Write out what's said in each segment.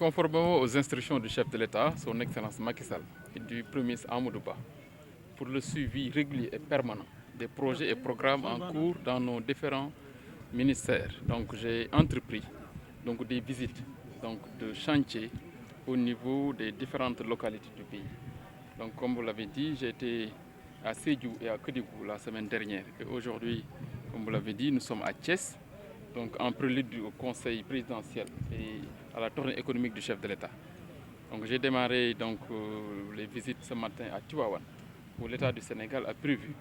conformément aux instructions du chef de l'État, son Excellence Macky Sall, et du Premier ministre Amadou Ba, pour le suivi régulier et permanent des projets et programmes en cours dans nos différents ministères. Donc j'ai entrepris des visites de chantier au niveau des différentes localités du pays. Donc comme vous l'avez dit, j'ai été à Sédhiou et à Kédougou la semaine dernière. Et aujourd'hui, comme vous l'avez dit, nous sommes à Thiès, donc en prélude au conseil présidentiel et à la tournée économique du chef de l'État. Donc j'ai démarré les visites ce matin à Tivaouane, où l'État du Sénégal a prévu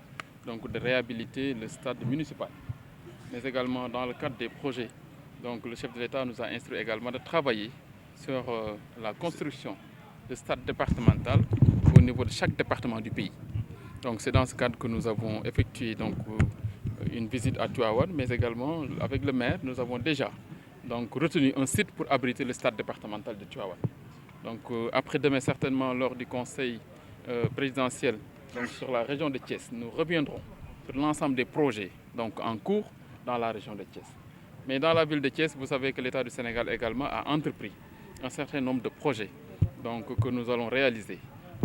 de réhabiliter le stade municipal. Mais également dans le cadre des projets, le chef de l'État nous a instruit également de travailler sur la construction de stades départemental au niveau de chaque département du pays. Donc c'est dans ce cadre que nous avons effectué une visite à Tivaouane, mais également avec le maire, nous avons déjà retenu un site pour abriter le stade départemental de Tivaouane. Donc après-demain, certainement lors du conseil présidentiel sur la région de Thiès, nous reviendrons sur l'ensemble des projets en cours dans la région de Thiès. Mais dans la ville de Thiès, vous savez que l'État du Sénégal également a entrepris un certain nombre de projets que nous allons réaliser.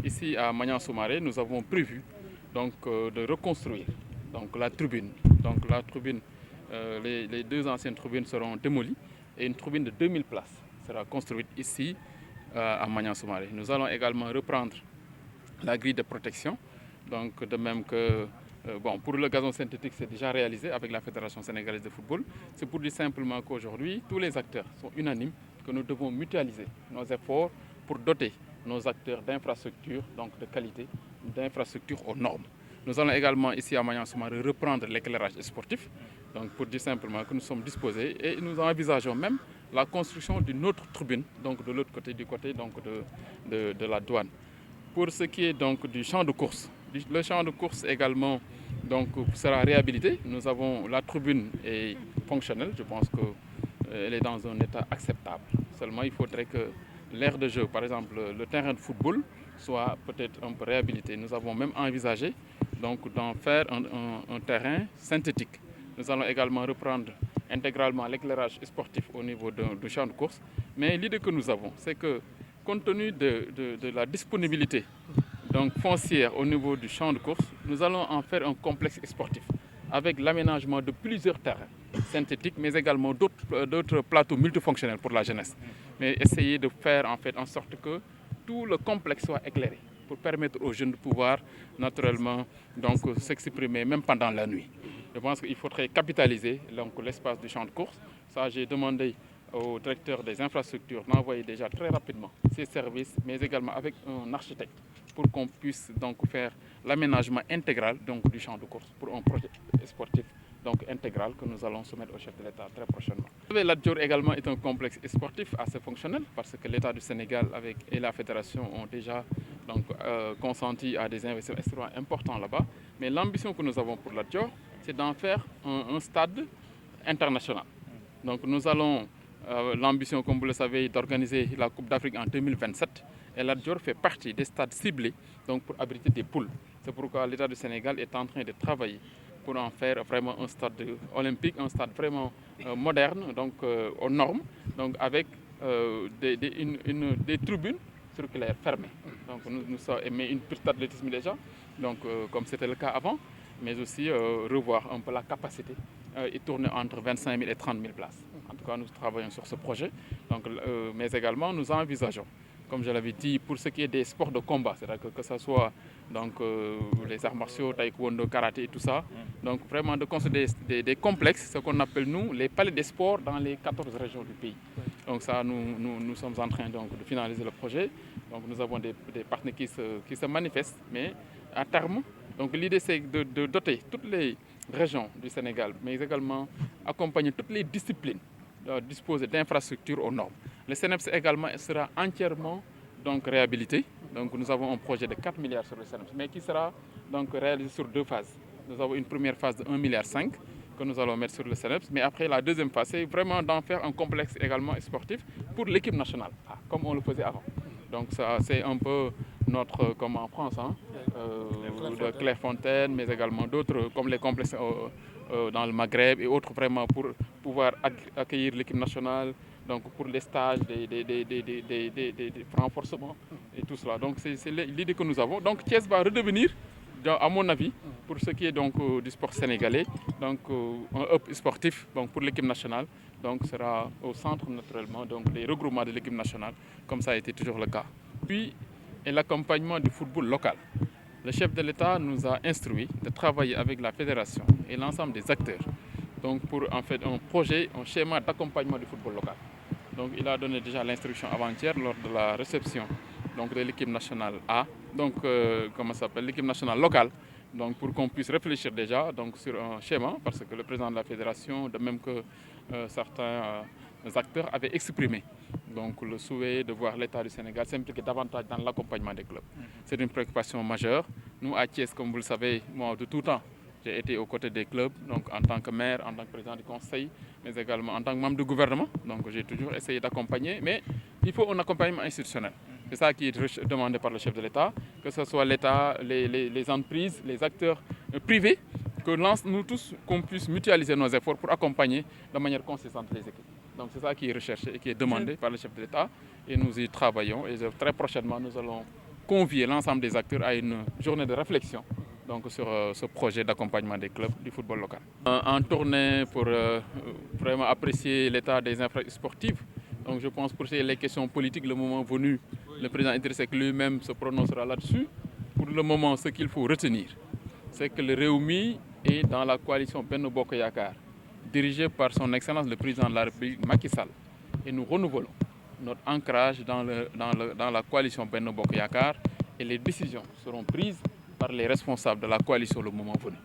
Ici à Magnan-Soumaré, nous avons prévu de reconstruire la tribune. Les deux anciennes tribunes seront démolies et une tribune de 2000 places sera construite ici à Magnan-Soumaré. Nous allons également reprendre la grille de protection, de même que pour le gazon synthétique, c'est déjà réalisé avec la Fédération sénégalaise de football. C'est pour dire simplement qu'aujourd'hui, tous les acteurs sont unanimes que nous devons mutualiser nos efforts pour doter nos acteurs d'infrastructures de qualité, d'infrastructures aux normes. Nous allons également ici à Magnan-Soumaré reprendre l'éclairage sportif, pour dire simplement que nous sommes disposés et nous envisageons même la construction d'une autre tribune, de l'autre côté, du côté de la douane. Pour ce qui est du champ de course, le champ de course également sera réhabilité. Nous avons la tribune est fonctionnelle, je pense qu'elle est dans un état acceptable. Seulement il faudrait que l'aire de jeu, par exemple le terrain de football, soit peut-être un peu réhabilité. Nous avons même envisagé d'en faire un terrain synthétique. Nous allons également reprendre intégralement l'éclairage sportif au niveau du champ de course. Mais l'idée que nous avons, c'est que compte tenu de la disponibilité foncière au niveau du champ de course, nous allons en faire un complexe sportif avec l'aménagement de plusieurs terrains synthétiques, mais également d'autres plateaux multifonctionnels pour la jeunesse. Mais essayer de faire en sorte que tout le complexe soit éclairé pour permettre aux jeunes de pouvoir naturellement s'exprimer même pendant la nuit. Je pense qu'il faudrait capitaliser l'espace du champ de course. Ça, j'ai demandé au directeur des infrastructures d'envoyer déjà très rapidement ses services, mais également avec un architecte pour qu'on puisse faire l'aménagement intégral du champ de course pour un projet sportif intégral que nous allons soumettre au chef de l'État très prochainement. La Dior également est un complexe sportif assez fonctionnel parce que l'État du Sénégal et la Fédération ont déjà consenti à des investissements extrêmement importants là-bas. Mais l'ambition que nous avons pour la Dior, c'est d'en faire un stade international. Donc nous allons l'ambition, comme vous le savez, d'organiser la Coupe d'Afrique en 2027. Et la Dior fait partie des stades ciblés pour abriter des poules. C'est pourquoi l'État du Sénégal est en train de travailler pour en faire vraiment un stade olympique, un stade vraiment moderne, aux normes, avec des tribunes circulaires fermées. Nous sommes mais une piste d'athlétisme déjà, comme c'était le cas avant, mais aussi revoir un peu la capacité et tourner entre 25 000 et 30 000 places. En tout cas, nous travaillons sur ce projet, mais également nous envisageons, comme je l'avais dit, pour ce qui est des sports de combat, c'est-à-dire que ce soit les arts martiaux, taekwondo, karaté et tout ça, vraiment de construire des complexes, ce qu'on appelle nous les palais des sports dans les 14 régions du pays. Donc ça, nous sommes en train de finaliser le projet. Nous avons des partenaires qui se manifestent, mais à terme, l'idée c'est de doter toutes les régions du Sénégal, mais également accompagner toutes les disciplines, disposer d'infrastructures aux normes. Le CNEPS également sera entièrement réhabilité. Nous avons un projet de 4 milliards sur le CNEPS, mais qui sera réalisé sur 2 phases. Nous avons une première phase de 1,5 milliard que nous allons mettre sur le CNEPS, mais après la deuxième phase, c'est vraiment d'en faire un complexe également sportif pour l'équipe nationale, comme on le faisait avant. Donc ça, c'est un peu notre, comme en France, de Clairefontaine, mais également d'autres, comme les complexes dans le Maghreb et autres, vraiment pour pouvoir accueillir l'équipe nationale, donc pour les stages, des renforcements et tout cela. Donc c'est l'idée que nous avons. Donc Thiès va redevenir, à mon avis, pour ce qui est donc du sport sénégalais, donc un hub sportif donc pour l'équipe nationale. Donc sera au centre naturellement donc des regroupements de l'équipe nationale, comme ça a été toujours le cas. Puis et l'accompagnement du football local. Le chef de l'État nous a instruit de travailler avec la fédération et l'ensemble des acteurs donc pour en fait un projet, un schéma d'accompagnement du football local. Donc il a donné déjà l'instruction avant-hier lors de la réception donc, de l'équipe nationale A, donc comment ça s'appelle, l'équipe nationale locale, donc pour qu'on puisse réfléchir déjà donc, sur un schéma, parce que le président de la fédération, de même que certains acteurs avaient exprimé donc, le souhait de voir l'État du Sénégal s'impliquer davantage dans l'accompagnement des clubs. C'est une préoccupation majeure. Nous, à Thiès, comme vous le savez, moi, de tout temps, j'ai été aux côtés des clubs, donc en tant que maire, en tant que président du conseil, mais également en tant que membre du gouvernement. Donc j'ai toujours essayé d'accompagner, mais il faut un accompagnement institutionnel. C'est ça qui est demandé par le chef de l'État, que ce soit l'État, les entreprises, les acteurs privés, que nous tous, qu'on puisse mutualiser nos efforts pour accompagner de manière consistante les équipes. Donc c'est ça qui est recherché et qui est demandé par le chef de l'État et nous y travaillons. Et très prochainement, nous allons convier l'ensemble des acteurs à une journée de réflexion donc, sur ce projet d'accompagnement des clubs du football local. En tournée pour vraiment apprécier l'état des infrastructures sportives. Donc je pense pour les questions politiques, le moment venu, le président Idriss Seck lui-même se prononcera là-dessus. Pour le moment, ce qu'il faut retenir, c'est que le Rewmi est dans la coalition Benno Bokk Yakaar, dirigée par son Excellence le président de la République Macky Sall. Et nous renouvelons notre ancrage dans la coalition Benno Bokk Yakaar et les décisions seront prises par les responsables de la coalition le moment venu.